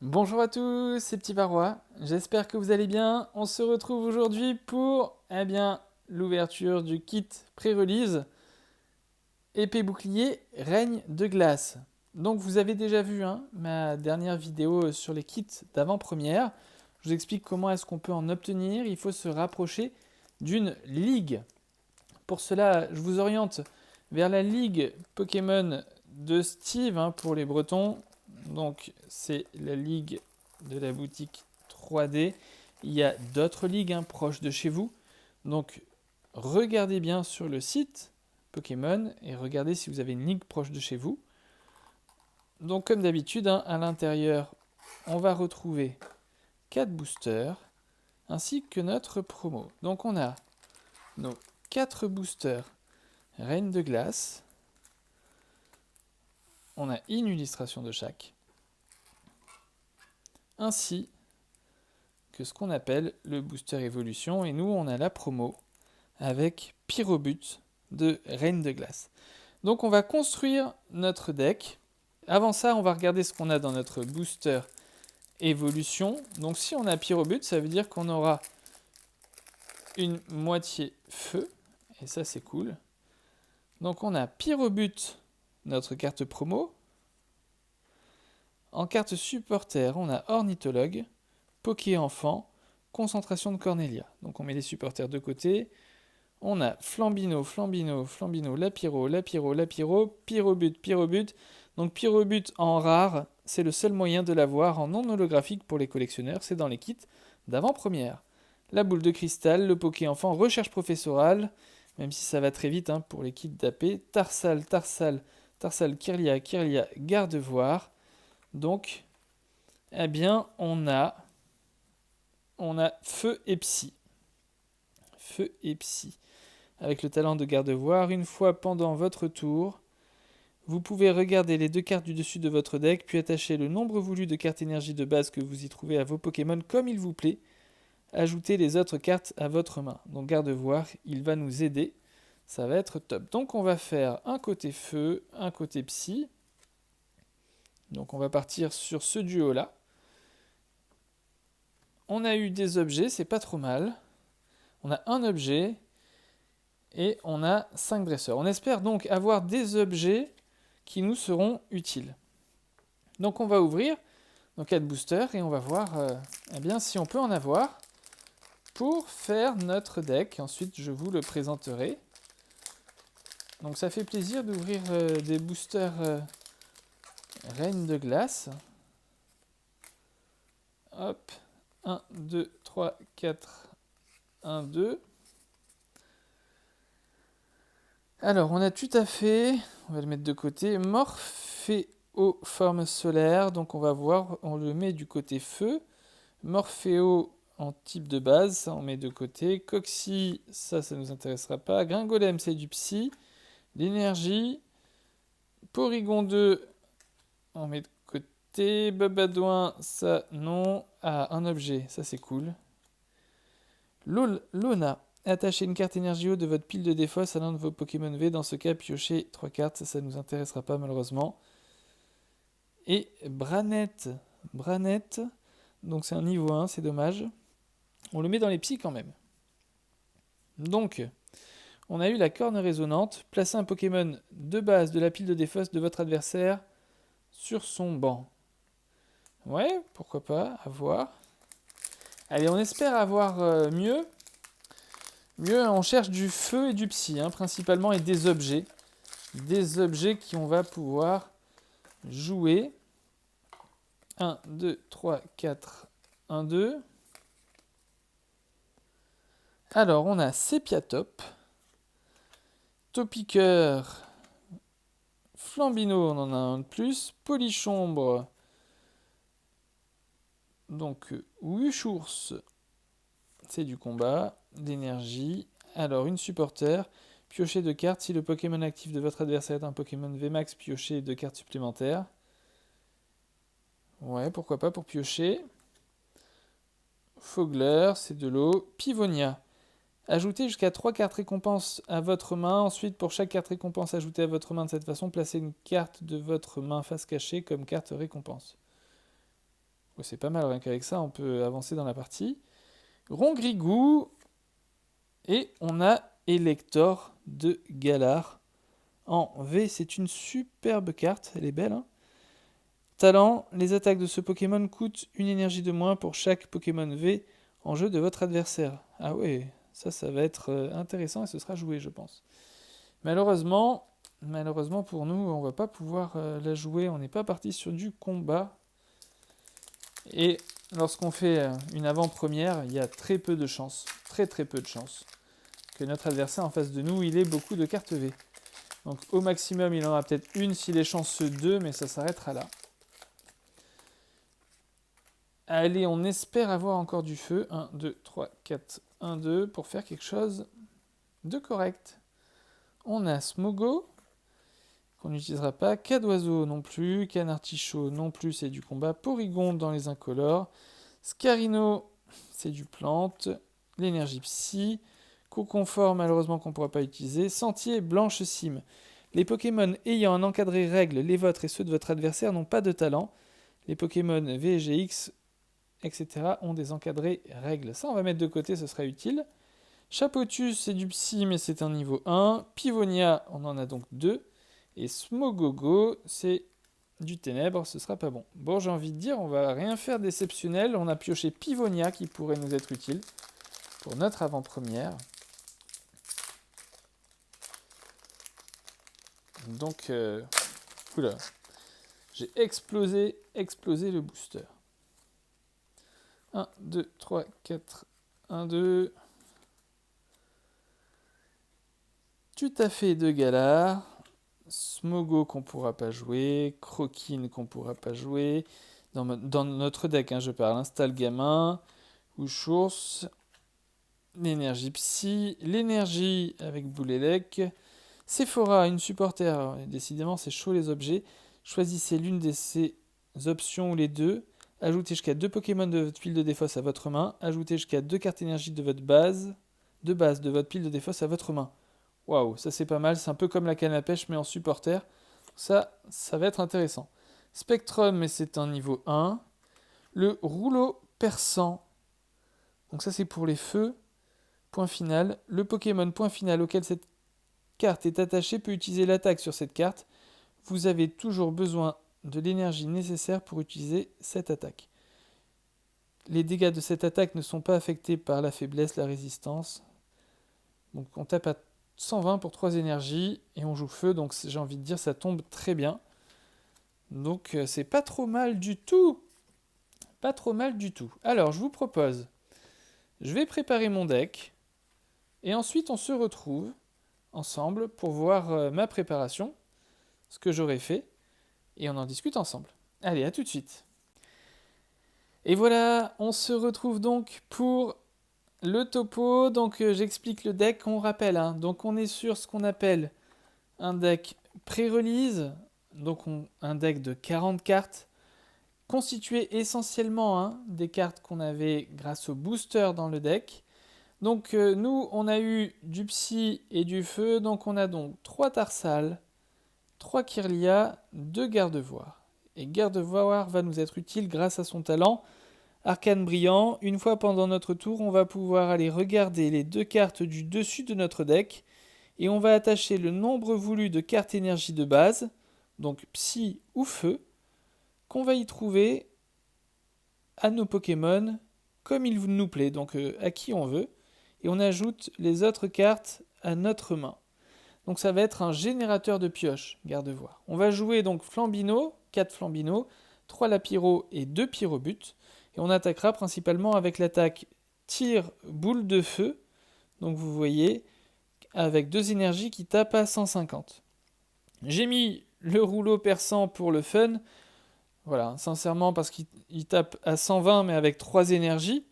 Bonjour à tous, c'est Petit Barrois. J'espère que vous allez bien. On se retrouve aujourd'hui pour l'ouverture du kit pré-release épée bouclier règne de glace. Donc vous avez déjà vu ma dernière vidéo sur les kits d'avant-première. Je vous explique comment est-ce qu'on peut en obtenir. Il faut se rapprocher d'une ligue. Pour cela, je vous oriente vers la ligue Pokémon de Steve pour les Bretons. Donc c'est la ligue de la boutique 3D. Il y a d'autres ligues proches de chez vous. Donc regardez bien sur le site Pokémon et regardez si vous avez une ligue proche de chez vous. Donc comme d'habitude, à l'intérieur, on va retrouver 4 boosters ainsi que notre promo. Donc on a nos 4 boosters Reine de glace. On a une illustration de chaque. Ainsi que ce qu'on appelle le booster évolution. Et nous, on a la promo avec Pyrobut de Reine de glace. Donc on va construire notre deck. Avant ça, on va regarder ce qu'on a dans notre booster évolution. Donc si on a Pyrobut, ça veut dire qu'on aura une moitié feu. Et ça, c'est cool. Donc on a Pyrobut, notre carte promo. En carte supporter, on a Ornithologue, Poké Enfant, Concentration de Cornelia. Donc on met les supporters de côté. On a Flambino, Lapiro, Pyrobut. Donc Pyrobut en rare, c'est le seul moyen de l'avoir en non holographique pour les collectionneurs, c'est dans les kits d'avant-première. La boule de cristal, le Poké Enfant, recherche professorale, même si ça va très vite pour les kits d'AP, Tarsal, Kirlia, Gardevoir. Donc, on a Feu et Psy. Feu et Psy. Avec le talent de Gardevoir, une fois pendant votre tour, vous pouvez regarder les 2 cartes du dessus de votre deck, puis attacher le nombre voulu de cartes énergie de base que vous y trouvez à vos Pokémon comme il vous plaît. Ajoutez les autres cartes à votre main. Donc Gardevoir, il va nous aider. Ça va être top. Donc on va faire un côté feu, un côté psy. Donc on va partir sur ce duo-là. On a eu des objets, c'est pas trop mal. On a un objet et on a 5 dresseurs. On espère donc avoir des objets qui nous seront utiles. Donc on va ouvrir nos 4 boosters et on va voir si on peut en avoir pour faire notre deck. Ensuite je vous le présenterai. Donc ça fait plaisir d'ouvrir des boosters Reine de glace. Hop, 1, 2, 3, 4, 1, 2. Alors, on a tout à fait, on va le mettre de côté, Morphéo forme solaire, donc on va voir, on le met du côté feu. Morphéo en type de base, ça on met de côté. Coxy, ça ne nous intéressera pas. Gringolem, c'est du psy. L'énergie. Porygon 2, on met de côté. Babadouin, ça non. Ah, un objet, ça c'est cool. Lona. Attachez une carte énergie haut de votre pile de défausse à l'un de vos Pokémon V. Dans ce cas, piochez 3 cartes. Ça ne nous intéressera pas malheureusement. Et Branette. Donc c'est un niveau 1, c'est dommage. On le met dans les psys quand même. Donc, on a eu la corne résonante. Placez un Pokémon de base de la pile de défausse de votre adversaire sur son banc. Ouais, pourquoi pas, à voir. Allez, on espère avoir mieux. On cherche du feu et du psy, principalement, et des objets. Des objets qu'on va pouvoir jouer. 1, 2, 3, 4, 1, 2. Alors, on a Sepiatop, Topiqueur, Flambino, on en a un de plus, Polichombre, donc Wushours, c'est du combat, d'énergie. Alors, une supporter, piochez 2 cartes. Si le Pokémon actif de votre adversaire est un Pokémon VMAX, piochez 2 cartes supplémentaires. Ouais, pourquoi pas pour piocher. Fogler, c'est de l'eau. Pivonia. Ajoutez jusqu'à 3 cartes récompenses à votre main. Ensuite, pour chaque carte récompense ajoutée à votre main de cette façon, placez une carte de votre main face cachée comme carte récompense. c'est pas mal, rien qu'avec ça, on peut avancer dans la partie. Rongrigou, et on a Elector de Galar. En V, c'est une superbe carte, elle est belle. Hein. Talent, les attaques de ce Pokémon coûtent une énergie de moins pour chaque Pokémon V en jeu de votre adversaire. Ah ouais, ça va être intéressant et ce sera joué, je pense. Malheureusement pour nous, on va pas pouvoir la jouer, on n'est pas parti sur du combat. Et lorsqu'on fait une avant-première, il y a très peu de chances, très peu de chances, que notre adversaire en face de nous, il ait beaucoup de cartes V. Donc au maximum, il en aura peut-être une s'il est chanceux 2, mais ça s'arrêtera là. Allez, on espère avoir encore du feu. 1, 2, 3, 4, 1, 2, pour faire quelque chose de correct. On a Smogo, qu'on n'utilisera pas. Cadoiseau non plus. Canartichaud non plus, c'est du combat. Porygon dans les incolores. Scarino, c'est du plante. L'énergie psy. Coconfort, malheureusement, qu'on ne pourra pas utiliser. Sentier, Blanche Cime. Les Pokémon ayant un encadré règle, les vôtres et ceux de votre adversaire, n'ont pas de talent. Les Pokémon V, G, X, etc. ont des encadrés règles. Ça, on va mettre de côté, ce sera utile. Chapotus, c'est du psy, mais c'est un niveau 1. Pivonia, on en a donc 2. Et Smogogo, c'est du ténèbre, ce sera pas bon. Bon, j'ai envie de dire, on va rien faire d'exceptionnel. On a pioché Pivonia qui pourrait nous être utile pour notre avant-première. Donc, oula, j'ai explosé le booster. 1, 2, 3, 4, 1, 2. Tout à fait de Galar. Smogo qu'on pourra pas jouer. Croquine qu'on pourra pas jouer. Dans notre deck, hein, je parle. Installe gamin. Ouchours. L'énergie psy. L'énergie avec Boulélec. Sephora, une supporter. Décidément, c'est chaud les objets. Choisissez l'une de ces options ou les deux. Ajoutez jusqu'à 2 Pokémon de votre pile de défausse à votre main. Ajoutez jusqu'à 2 cartes énergie de votre base de votre pile de défausse à votre main. Waouh, ça c'est pas mal. C'est un peu comme la canne à pêche, mais en supporter. Ça va être intéressant. Spectrum, mais c'est un niveau 1. Le rouleau perçant. Donc ça c'est pour les feux. Point final. Le Pokémon point final auquel cette carte est attachée peut utiliser l'attaque sur cette carte. Vous avez toujours besoin de l'énergie nécessaire pour utiliser cette attaque. Les dégâts de cette attaque ne sont pas affectés par la faiblesse, la résistance. Donc on tape à 120 pour 3 énergies et on joue feu, donc j'ai envie de dire ça tombe très bien. Donc c'est pas trop mal du tout. Pas trop mal du tout. Alors je vous propose, je vais préparer mon deck et ensuite on se retrouve ensemble pour voir ma préparation, ce que j'aurais fait. Et on en discute ensemble. Allez, à tout de suite. Et voilà, on se retrouve donc pour le topo. Donc j'explique le deck, on rappelle. Hein. Donc on est sur ce qu'on appelle un deck pré-release. Donc un deck de 40 cartes, constitué essentiellement des cartes qu'on avait grâce au booster dans le deck. Donc nous, on a eu du Psy et du Feu. Donc on a donc 3 Tarsal, 3 Kirlia, 2 Gardevoir. Et Gardevoir va nous être utile grâce à son talent Arcane Brillant. Une fois pendant notre tour, on va pouvoir aller regarder les 2 cartes du dessus de notre deck et on va attacher le nombre voulu de cartes énergie de base, donc Psy ou Feu, qu'on va y trouver à nos Pokémon comme il nous plaît, donc à qui on veut, et on ajoute les autres cartes à notre main. Donc ça va être un générateur de pioches, Gardevoir. On va jouer donc Flambino, 4 Flambino, 3 Lapiro et 2 Pyrobut. Et on attaquera principalement avec l'attaque tir boule de feu. Donc vous voyez, avec 2 énergies qui tapent à 150. J'ai mis le rouleau perçant pour le fun. Voilà, sincèrement parce qu'il tape à 120 mais avec 3 énergies.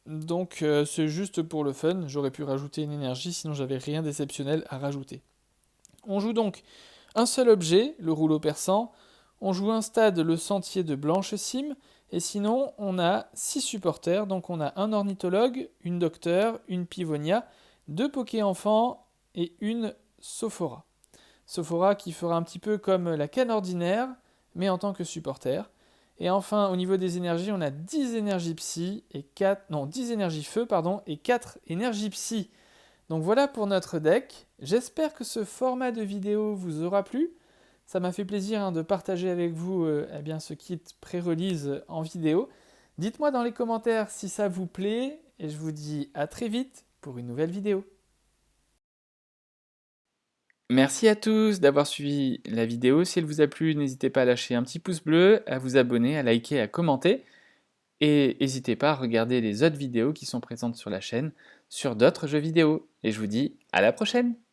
Donc c'est juste pour le fun, j'aurais pu rajouter une énergie, sinon j'avais rien d'exceptionnel à rajouter. On joue donc un seul objet, le rouleau perçant, on joue un stade, le sentier de Blanche Cime, et sinon on a 6 supporters, donc on a un ornithologue, une docteur, une pivonia, 2 Poké-enfants et une Sophora. Sophora qui fera un petit peu comme la canne ordinaire, mais en tant que supporter. Et enfin, au niveau des énergies, on a 10 énergies psy et 4, non, 10 énergies feu, pardon, et 4 énergies psy. Donc voilà pour notre deck. J'espère que ce format de vidéo vous aura plu. Ça m'a fait plaisir de partager avec vous ce kit pré-release en vidéo. Dites-moi dans les commentaires si ça vous plaît et je vous dis à très vite pour une nouvelle vidéo. Merci à tous d'avoir suivi la vidéo. Si elle vous a plu, n'hésitez pas à lâcher un petit pouce bleu, à vous abonner, à liker, à commenter. Et n'hésitez pas à regarder les autres vidéos qui sont présentes sur la chaîne sur d'autres jeux vidéo. Et je vous dis à la prochaine!